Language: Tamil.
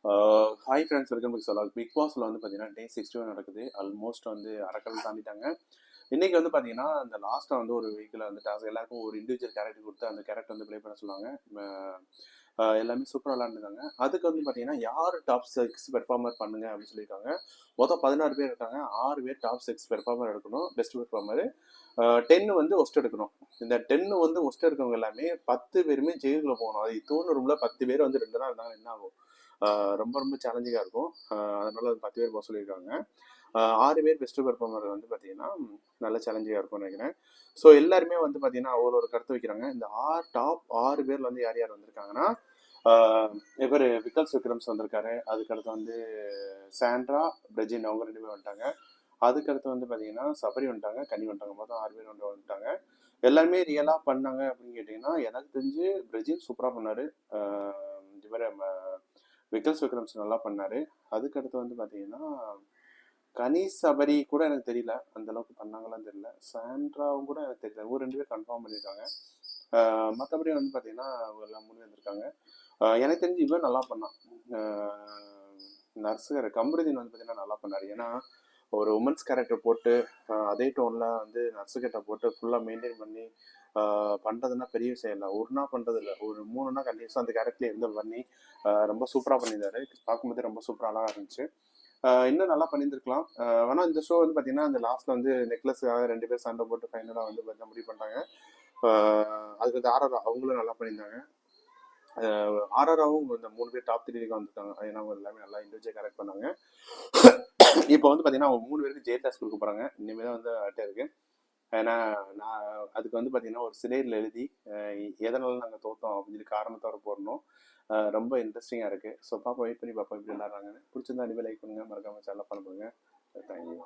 ஹாய் ஃப்ரெண்ட்ஸ், வெல்கம் டு சொல்லலாம். பிக் பாஸில் வந்து பார்த்தீங்கன்னா டே 61 நடக்குது. ஆல்மோஸ்ட் வந்து அரைக்கல் தாண்டிட்டாங்க. இன்றைக்கி வந்து பார்த்தீங்கன்னா அந்த லாஸ்ட்டாக வந்து ஒரு வீக்கில் வந்து டாஸ்க் எல்லாருக்கும் ஒரு இண்டிவிஜுவல் கேரக்டர் கொடுத்து அந்த கேரக்டர் வந்து ப்ளே பண்ண சொல்லுவாங்க. எல்லாமே சூப்பராக விளாண்டுருக்காங்க. அதுக்கு வந்து பார்த்தீங்கன்னா யார் டாப் 6 பெர்ஃபார்மர் பண்ணுங்க அப்படின்னு சொல்லியிருக்காங்க. மொத்தம் 16 பேர் இருக்காங்க. 6 பேர் டாப் 6 பெர்ஃபார்மர் எடுக்கணும், பெஸ்ட் பெர்ஃபார்மர். 10 வந்து ஒஸ்ட் எடுக்கணும். இந்த 10 வந்து ஒஸ்ட் எடுக்கவங்க எல்லாமே 10 பேருமே ஜெயிலுக்குள்ள போகணும். அது தூண் ரூமில் 10 பேர் வந்து 2 நாள் இருந்தாங்க என்ன ஆகும்? ரொம்ப ரொம்ப சேலஞ்சிங்காக இருக்கும். அதனால 10 பேர் போக சொல்லியிருக்காங்க. 6 பேர் பெஸ்ட் பெர்ஃபார்மர் வந்து பார்த்தீங்கன்னா நல்ல சேலஞ்சிங்காக இருக்கும்னு நினைக்கிறேன். ஸோ எல்லாருமே வந்து பார்த்தீங்கன்னா ஒரு கருத்து வைக்கிறாங்க. இந்த டாப் 6 பேர்ல வந்து யார் யார் வந்திருக்காங்கன்னா, இவர் விக்கல்ஸ் விக்ரம்ஸ் வந்திருக்காரு. அதுக்கடுத்து வந்து சாண்ட்ரா, பிரஜின் அவங்க 2 பேர் வந்துட்டாங்க. அதுக்கடுத்து வந்து பார்த்தீங்கன்னா சபரி வந்துட்டாங்க, கனி வந்துட்டாங்க. மொத்தம் 6 பேர் வந்துட்டாங்க. எல்லாருமே ரியலாக பண்ணாங்க அப்படின்னு கேட்டிங்கன்னா எனக்கு தெரிஞ்சு பிரஜின் சூப்பராக பண்ணார். இவர் விக்கல்ஸ் விக்ரம்ஸ் நல்லா பண்ணார். அதுக்கடுத்து வந்து பார்த்தீங்கன்னா கனி சபரி கூட எனக்கு தெரியல, அந்த அளவுக்கு பண்ணாங்களான்னு தெரியல. சாண்ட்ராவும் கூட எனக்கு தெரியல. ஒரு 2 பேர் கன்ஃபார்ம் பண்ணியிருக்காங்க. மற்றபடி வந்து பார்த்தீங்கன்னா எல்லாம் 3 வந்திருக்காங்க. எனக்கு தெரிஞ்சு இவன் நல்லா பண்ணான். நர்ஸுகர் கம்ருதீன் வந்து பார்த்தீங்கன்னா நல்லா பண்ணார். ஏன்னா ஒரு உமன்ஸ் கேரக்டர் போட்டு அதே டோனில் வந்து நர்ஸுகிட்ட போட்டு ஃபுல்லாக மெயின்டைன் பண்ணி பண்ணுறதுன்னா பெரிய விஷயம் இல்லை. ஒரு நாள் பண்ணுறது இல்லை, ஒரு 3 நாள் கண்டிப்பாக அந்த கேரக்டர் இருந்து பண்ணி ரொம்ப சூப்பராக பண்ணியிருந்தாரு. பார்க்கும்போது ரொம்ப சூப்பராக அழகாக இருந்துச்சு. இன்னும் நல்லா பண்ணியிருந்துருக்கலாம். ஆனால் இந்த ஷோ வந்து பார்த்தீங்கன்னா அந்த லாஸ்ட்டில் வந்து நெக்லஸுக்காக 2 பேர் சண்டை போட்டு ஃபைனலாக வந்து பார்த்தீங்கன்னா முடிவு பண்ணிட்டாங்க. அதுக்கு வந்து ஆர்ஆர் அவங்களும் நல்லா பண்ணியிருந்தாங்க. ஆர்ஆராவும் இந்த 3 பேர் டாப் 3 வந்துருக்காங்க. ஏன்னா அவங்க எல்லாமே நல்லா இண்டிவிஜுவல் கரெக்ட் பண்ணாங்க. இப்போ வந்து பார்த்தீங்கன்னா அவங்க 3 பேருக்கு ஜெயில் டாஸ்க் கொடுக்க போகிறாங்க. இனிமேல் தான் வந்து அட்டை இருக்குது. ஏன்னா நான் அதுக்கு வந்து பார்த்தீங்கன்னா ஒரு சிலையில் எழுதி எதனால நாங்கள் தோற்றோம் அப்படின்னு சொல்லி காரணத்தோட போடணும். ரொம்ப இன்ட்ரெஸ்டிங்காக இருக்குது. ஸோ பாப்பா வெயிட் பண்ணி பாப்பா இப்படி விளாட்றாங்கன்னு. பிடிச்சிருந்தா அடிப்படை லைக் பண்ணுங்கள், மறக்காமல் சேனல் பண்ணுங்க. தேங்க்யூ.